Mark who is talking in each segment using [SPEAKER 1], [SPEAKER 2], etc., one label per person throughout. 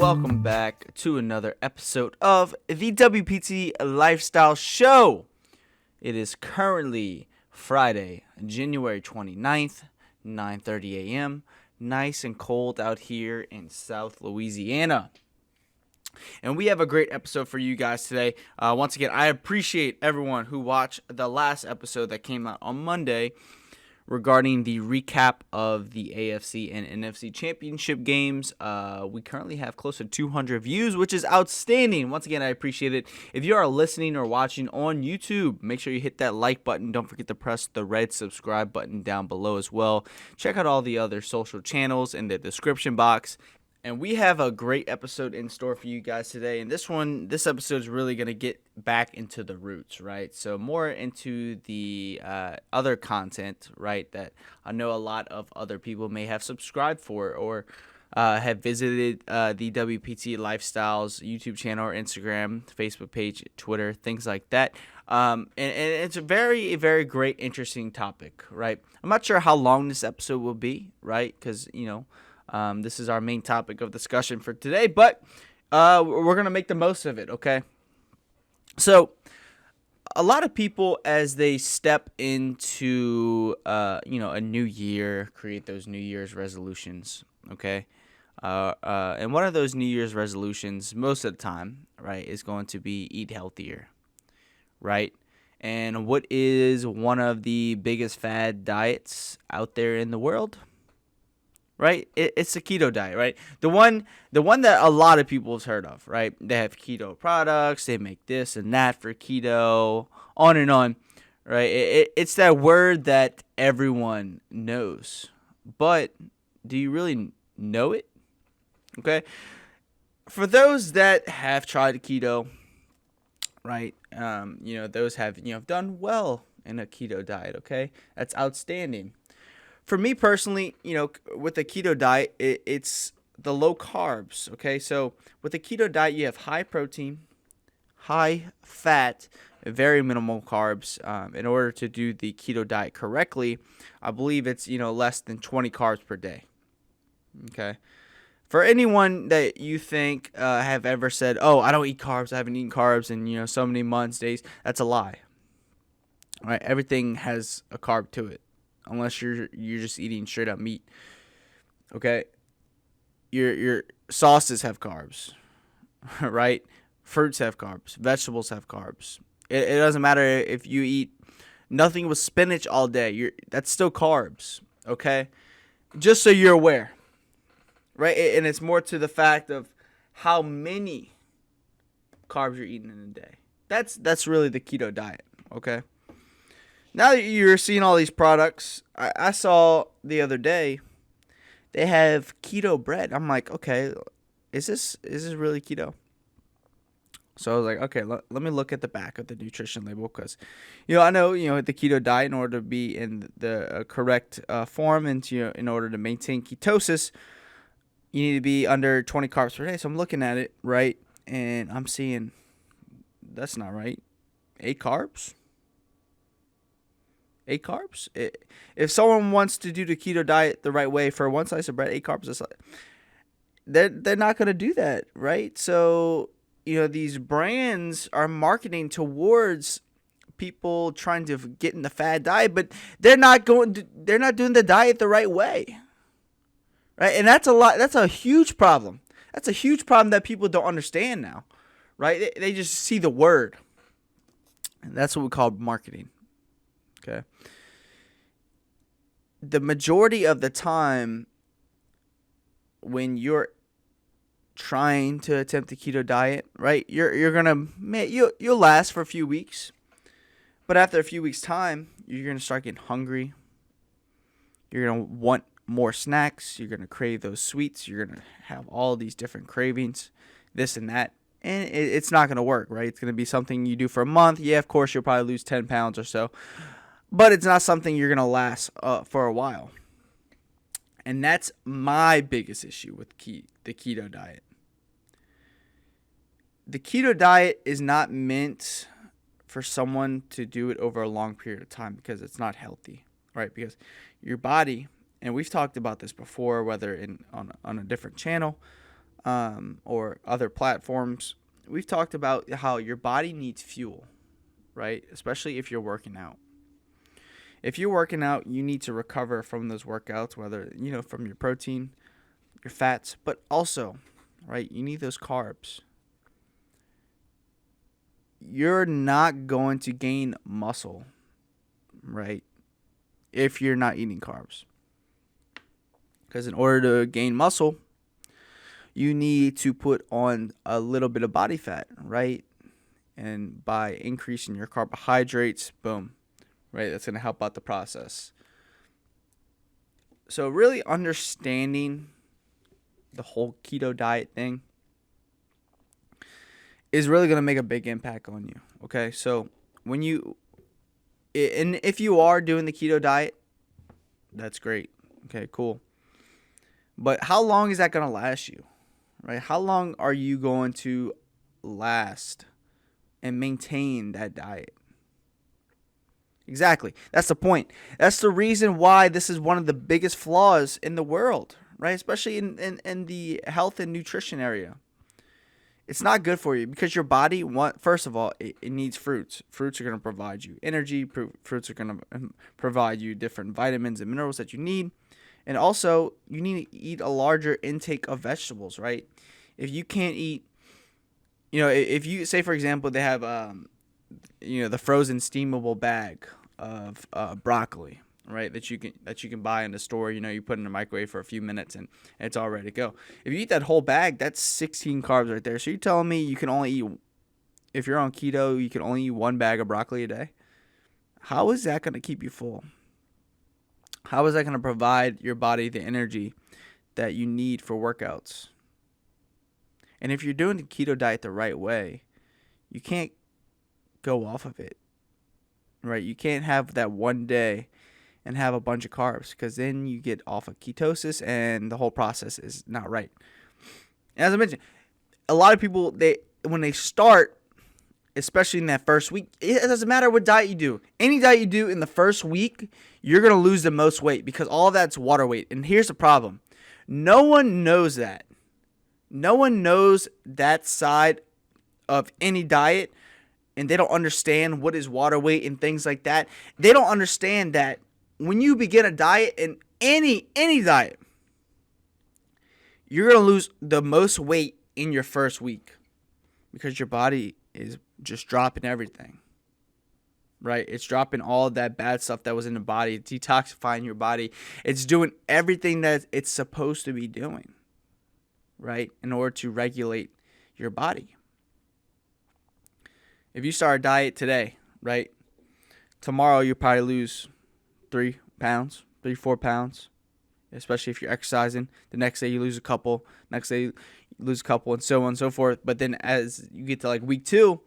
[SPEAKER 1] welcome back to another episode of the WPT Lifestyle Show. It is currently Friday, January 29th, 9:30 a.m. Nice and cold out here in South Louisiana. And we have a great episode for you guys today. Once again, I appreciate everyone who watched the last episode that came out on Monday regarding the recap of the AFC and NFC championship games. We currently have close to 200 views, which is outstanding. Once again, I appreciate it. If you are listening or watching on YouTube, make sure you hit that like button. Don't forget to press the red subscribe button down below as well. Check out all the other social channels in the description box. And we have a great episode in store for you guys today. And this episode is really going to get back into the roots, right? So more into the other content, right, that I know a lot of other people may have subscribed for or have visited the WPT Lifestyles YouTube channel or Instagram, Facebook page, Twitter, things like that. And it's a very, very great, interesting topic, right? I'm not sure how long this episode will be, right? Because, this is our main topic of discussion for today, but we're going to make the most of it, okay? So, a lot of people, as they step into, a new year, create those New Year's resolutions, okay? And one of those New Year's resolutions, most of the time, right, is going to be eat healthier, right? And what is one of the biggest fad diets out there in the world? Right, it's the keto diet, right? The one that a lot of people have heard of, right? They have keto products, they make this and that for keto, on and on, right? It's that word that everyone knows, but do you really know it? Okay, for those that have tried keto, right? Those have done well in a keto diet. Okay, that's outstanding. For me personally, with the keto diet, it's the low carbs, okay? So with the keto diet, you have high protein, high fat, very minimal carbs. In order to do the keto diet correctly, I believe it's, less than 20 carbs per day, okay? For anyone that you think have ever said, oh, I don't eat carbs, I haven't eaten carbs in, so many months, days, that's a lie, all right? Everything has a carb to it. Unless you're just eating straight up meat, okay? Your sauces have carbs, right? Fruits have carbs, vegetables have carbs. It doesn't matter if you eat nothing with spinach all day. That's still carbs, okay? Just so you're aware, right? And it's more to the fact of how many carbs you're eating in a day. That's really the keto diet, okay? Now that you're seeing all these products, I saw the other day they have keto bread. I'm like, okay, is this really keto? So I was like, okay, let me look at the back of the nutrition label because, I know, the keto diet, in order to be in the correct form and in order to maintain ketosis, you need to be under 20 carbs per day. So I'm looking at it, right, and I'm seeing that's not right. 8 carbs? 8 carbs? If someone wants to do the keto diet the right way for one slice of bread, 8 carbs, it's like, they're not going to do that, right? So, these brands are marketing towards people trying to get in the fad diet, but they're not doing the diet the right way, right? And that's a huge problem. That's a huge problem that people don't understand now, right? They just see the word, and that's what we call marketing. Okay. The majority of the time when you're trying to attempt the keto diet, right, you're you'll last for a few weeks, but after a few weeks' time, you're gonna start getting hungry. You're gonna want more snacks. You're gonna crave those sweets. You're gonna have all these different cravings, this and that. And it's not gonna work, right? It's gonna be something you do for a month. Yeah, of course, you'll probably lose 10 pounds or so. But it's not something you're going to last for a while. And that's my biggest issue with the keto diet. The keto diet is not meant for someone to do it over a long period of time because it's not healthy, right? Because your body, and we've talked about this before, whether on a different channel, or other platforms, we've talked about how your body needs fuel, right? Especially if you're working out. If you're working out, you need to recover from those workouts, whether, from your protein, your fats, but also, right, you need those carbs. You're not going to gain muscle, right, if you're not eating carbs. Because in order to gain muscle, you need to put on a little bit of body fat, right? And by increasing your carbohydrates, boom, right? That's going to help out the process. So really understanding the whole keto diet thing is really going to make a big impact on you, okay? So if you are doing the keto diet, that's great. Okay, cool. But how long is that going to last you, right? How long are you going to last and maintain that diet? Exactly. That's the point. That's the reason why this is one of the biggest flaws in the world, right? Especially in the health and nutrition area. It's not good for you because your body, first of all, it needs fruits. Fruits are going to provide you energy. Fruits are going to provide you different vitamins and minerals that you need. And also, you need to eat a larger intake of vegetables, right? If you can't eat, if you say, for example, they have, the frozen steamable bag of broccoli, right? That you can buy in the store. You put in the microwave for a few minutes and it's all ready to go. If you eat that whole bag, that's 16 carbs right there. So you're telling me you can only eat, if you're on keto, you can only eat one bag of broccoli a day? How is that going to keep you full? How is that going to provide your body the energy that you need for workouts? And if you're doing the keto diet the right way, you can't go off of it, right? You can't have that one day and have a bunch of carbs because then you get off of ketosis and the whole process is not right. And as I mentioned, a lot of people, when they start, especially in that first week, it doesn't matter what diet you do. Any diet you do in the first week, you're going to lose the most weight because all of that's water weight. And here's the problem. No one knows that. No one knows that side of any diet, and they don't understand what is water weight and things like that. They don't understand that when you begin a diet, in any diet, you're going to lose the most weight in your first week because your body is just dropping everything, right? It's dropping all of that bad stuff that was in the body. It's detoxifying your body. It's doing everything that it's supposed to be doing, right, in order to regulate your body. If you start a diet today, right, tomorrow you'll probably lose 4 pounds, especially if you're exercising. The next day you lose a couple, next day you lose a couple, and so on and so forth. But then as you get to like week 2,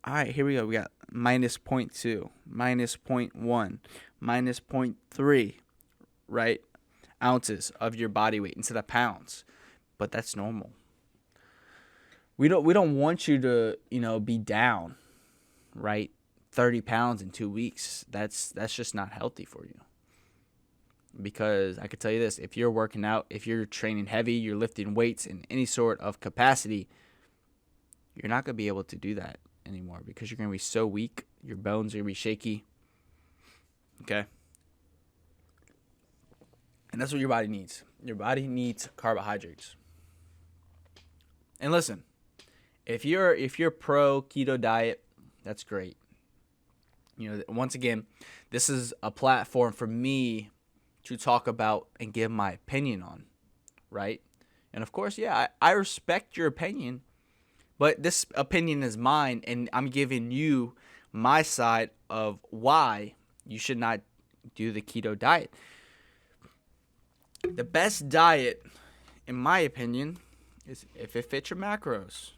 [SPEAKER 1] all right, here we go. We got minus 0.2, minus 0.1, minus 0.3, right, ounces of your body weight instead of pounds. But that's normal. We don't want you to, be down, right, 30 pounds in 2 weeks. That's just not healthy for you. Because I could tell you this, if you're working out, if you're training heavy, you're lifting weights in any sort of capacity, you're not going to be able to do that anymore because you're going to be so weak. Your bones are going to be shaky. Okay? And that's what your body needs. Your body needs carbohydrates. And listen, if you're pro keto diet, that's great. Once again, this is a platform for me to talk about and give my opinion on, right? And of course, yeah, I respect your opinion, but this opinion is mine, and I'm giving you my side of why you should not do the keto diet. The best diet, in my opinion, is if it fits your macros.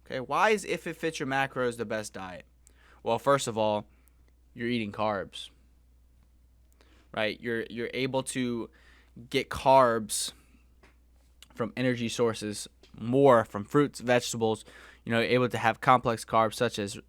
[SPEAKER 1] Okay, why is if it fits your macros the best diet? Well, first of all, you're eating carbs, right? You're able to get carbs from energy sources, more from fruits, vegetables. You're able to have complex carbs such as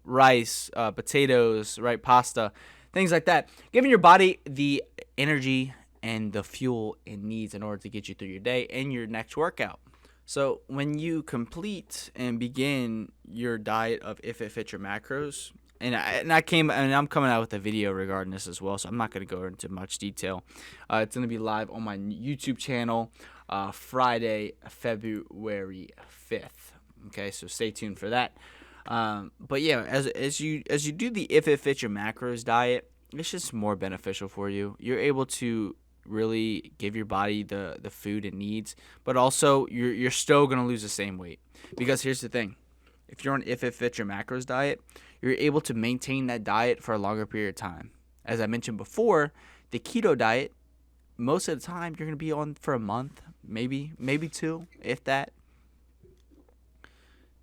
[SPEAKER 1] rice, potatoes, right, pasta, things like that, giving your body the energy and the fuel it needs in order to get you through your day and your next workout. So when you complete and begin your diet of If It Fits Your Macros, I'm coming out with a video regarding this as well, so I'm not going to go into much detail. It's going to be live on my YouTube channel Friday, February 5th. Okay, so stay tuned for that. But yeah, as you do the If It Fits Your Macros diet, it's just more beneficial for you. You're able to really give your body the food it needs, but also you're still going to lose the same weight. Because here's the thing. If you're on If It Fits Your Macros diet, you're able to maintain that diet for a longer period of time. As I mentioned before, the keto diet, most of the time you're going to be on for a month, maybe 2, if that.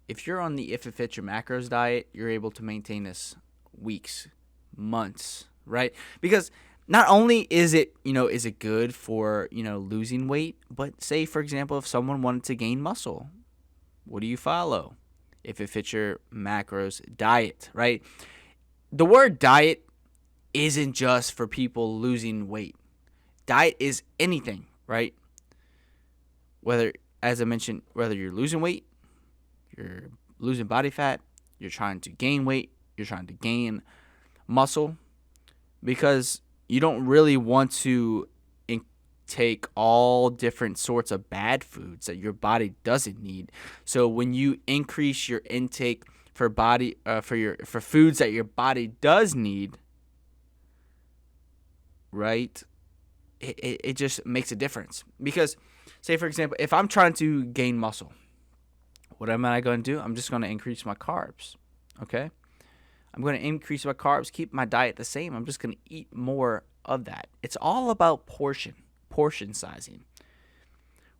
[SPEAKER 1] If you're on the If It Fits Your Macros diet, you're able to maintain this weeks, months, right? Because not only is it good for, losing weight, but say, for example, if someone wanted to gain muscle, what do you follow? If It Fits Your Macros diet, right? The word diet isn't just for people losing weight. Diet is anything, right? Whether, as I mentioned, whether you're losing weight, you're losing body fat, you're trying to gain weight, you're trying to gain muscle, because you don't really want to take all different sorts of bad foods that your body doesn't need. So when you increase your intake for foods that your body does need, right, it just makes a difference. Because say, for example, if I'm trying to gain muscle, what am I going to do? I'm just going to increase my carbs, okay? I'm going to increase my carbs, keep my diet the same. I'm just going to eat more of that. It's all about portion sizing.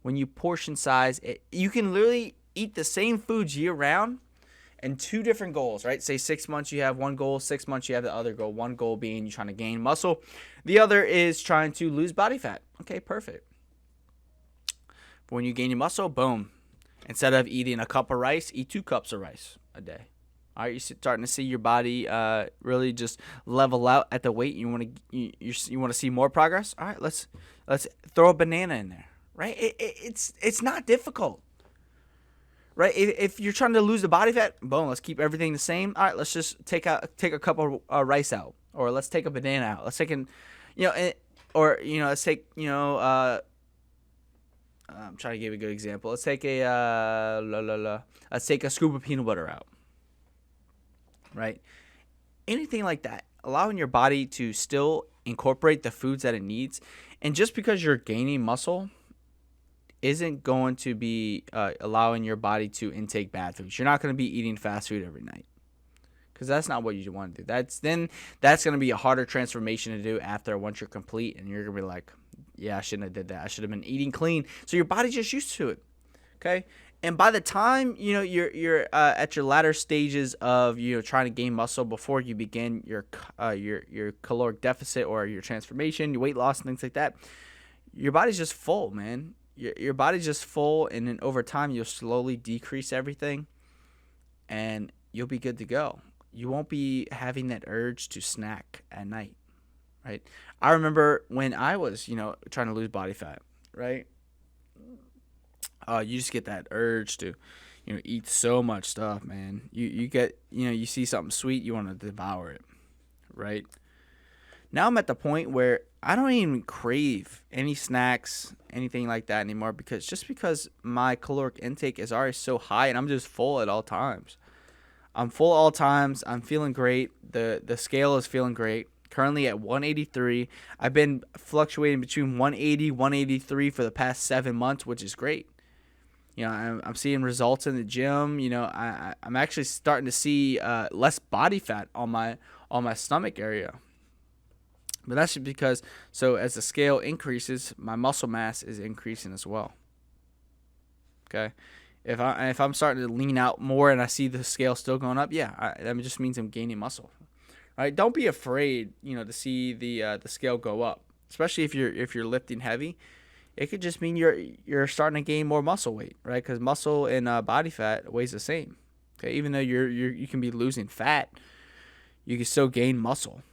[SPEAKER 1] When you portion size, you can literally eat the same foods year round and 2 different goals, right? Say 6 months you have one goal, 6 months you have the other goal. One goal being you're trying to gain muscle. The other is trying to lose body fat. Okay, perfect. When you gain your muscle, boom. Instead of eating a cup of rice, eat 2 cups of rice a day. All right, you're starting to see your body really just level out at the weight. You want to see more progress. All right, let's throw a banana in there, right? It's not difficult, right? If you're trying to lose the body fat, boom, let's keep everything the same. All right, let's just take a cup of rice out, or let's take a banana out. Let's take let's take I'm trying to give a good example. Let's take let's take a scoop of peanut butter out. Right? Anything like that, allowing your body to still incorporate the foods that it needs. And just because you're gaining muscle isn't going to be allowing your body to intake bad foods. You're not going to be eating fast food every night, because that's not what you want to do. That's going to be a harder transformation to do once you're complete, and you're going to be like, yeah, I shouldn't have did that. I should have been eating clean. So your body's just used to it. Okay? And by the time you're at your latter stages of trying to gain muscle, before you begin your caloric deficit or your transformation, your weight loss and things like that, your body's just full, man. Your body's just full, and then over time you'll slowly decrease everything, and you'll be good to go. You won't be having that urge to snack at night, right? I remember when I was trying to lose body fat, right? You just get that urge to, eat so much stuff, man. You get, you see something sweet, you want to devour it, right? Now I'm at the point where I don't even crave any snacks, anything like that anymore, because my caloric intake is already so high, and I'm just full at all times. I'm full all times. I'm feeling great. The scale is feeling great. Currently at 183. I've been fluctuating between 180, 183 for the past 7 months, which is great. I'm seeing results in the gym. I'm actually starting to see less body fat on my stomach area. But that's just because, as the scale increases, my muscle mass is increasing as well. Okay, if I'm starting to lean out more and I see the scale still going up, that just means I'm gaining muscle. All right, don't be afraid, to see the scale go up, especially if you're lifting heavy. It could just mean you're starting to gain more muscle weight, right? Because muscle and body fat weighs the same. Okay, even though you can be losing fat, you can still gain muscle,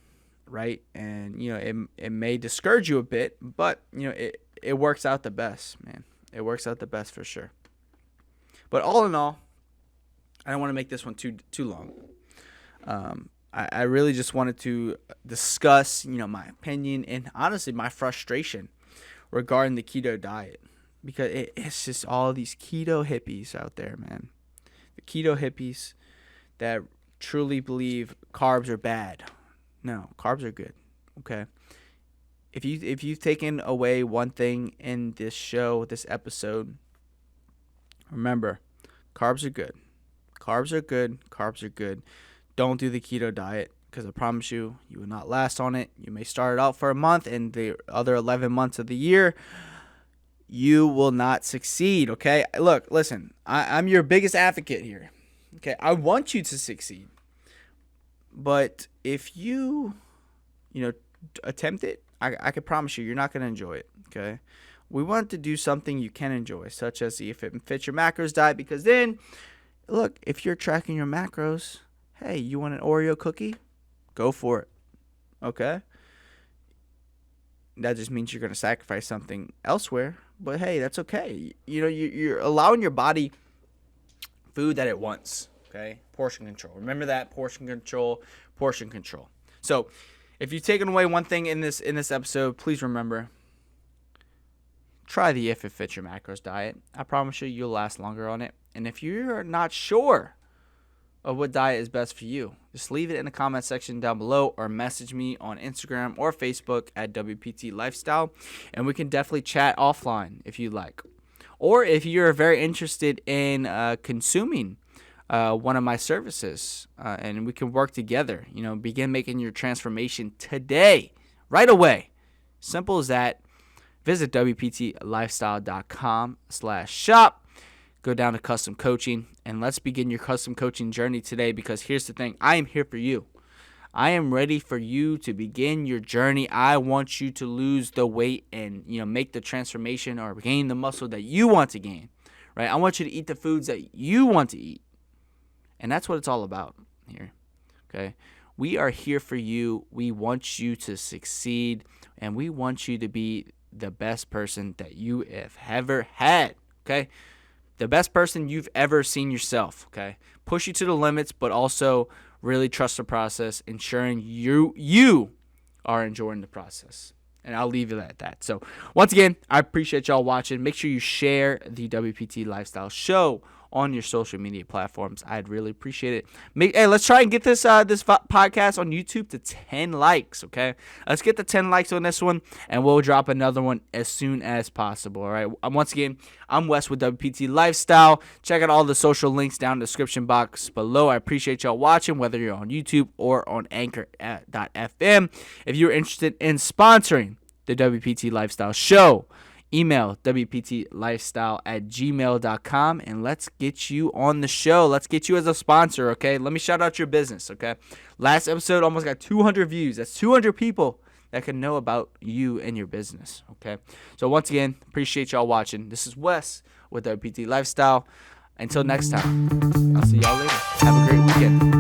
[SPEAKER 1] right? And, it may discourage you a bit, but, it works out the best, man. It works out the best for sure. But all in all, I don't want to make this one too long. I really just wanted to discuss, my opinion and honestly my frustration regarding the keto diet, because it's just all these keto hippies out there, man. The keto hippies that truly believe carbs are bad. No, carbs are good. Okay. If you've taken away one thing in this show, this episode, remember, carbs are good. Carbs are good. Carbs are good. Don't do the keto diet, because I promise you, you will not last on it. You may start it out for a month, and the other 11 months of the year, you will not succeed, okay? Look, listen, I'm your biggest advocate here, okay? I want you to succeed. But if you attempt it, I can promise you're not going to enjoy it, okay? We want to do something you can enjoy, such as the If It Fits Your Macros diet, because then, look, if you're tracking your macros, hey, you want an Oreo cookie? Go for it, okay? That just means you're going to sacrifice something elsewhere, but hey, that's okay. You're allowing your body food that it wants, okay? Portion control. Remember that, portion control. So, if you've taken away one thing in this episode, please remember, try the If It Fits Your Macros diet. I promise you'll last longer on it. And if you're not sure of what diet is best for you, just leave it in the comment section down below or message me on Instagram or Facebook at WPT Lifestyle, and we can definitely chat offline if you like. Or if you're very interested in consuming one of my services, and we can work together, begin making your transformation today, right away. Simple as that. Visit WPTlifestyle.com/shop. Go down to custom coaching, and let's begin your custom coaching journey today, because here's the thing. I am here for you. I am ready for you to begin your journey. I want you to lose the weight and, make the transformation or gain the muscle that you want to gain, right? I want you to eat the foods that you want to eat. And that's what it's all about here, okay? We are here for you. We want you to succeed, and we want you to be the best person that you have ever had, okay? The best person you've ever seen yourself, okay? Push you to the limits, but also really trust the process, ensuring you are enjoying the process. And I'll leave it at that. So, once again, I appreciate y'all watching. Make sure you share the WPT Lifestyle Show on your social media platforms. I'd really appreciate it. Hey, let's try and get this podcast on YouTube to 10 likes, okay? Let's get the 10 likes on this one, and we'll drop another one as soon as possible, all right? Once again, I'm Wes with WPT Lifestyle. Check out all the social links down in the description box below. I appreciate y'all watching, whether you're on YouTube or on Anchor.fm. If you're interested in sponsoring the WPT Lifestyle Show, email wptlifestyle@gmail.com, and let's get you on the show. Let's get you as a sponsor, okay? Let me shout out your business, okay? Last episode almost got 200 views. That's 200 people that can know about you and your business, okay? So once again, appreciate y'all watching. This is Wes with WPT Lifestyle. Until next time, I'll see y'all later. Have a great weekend.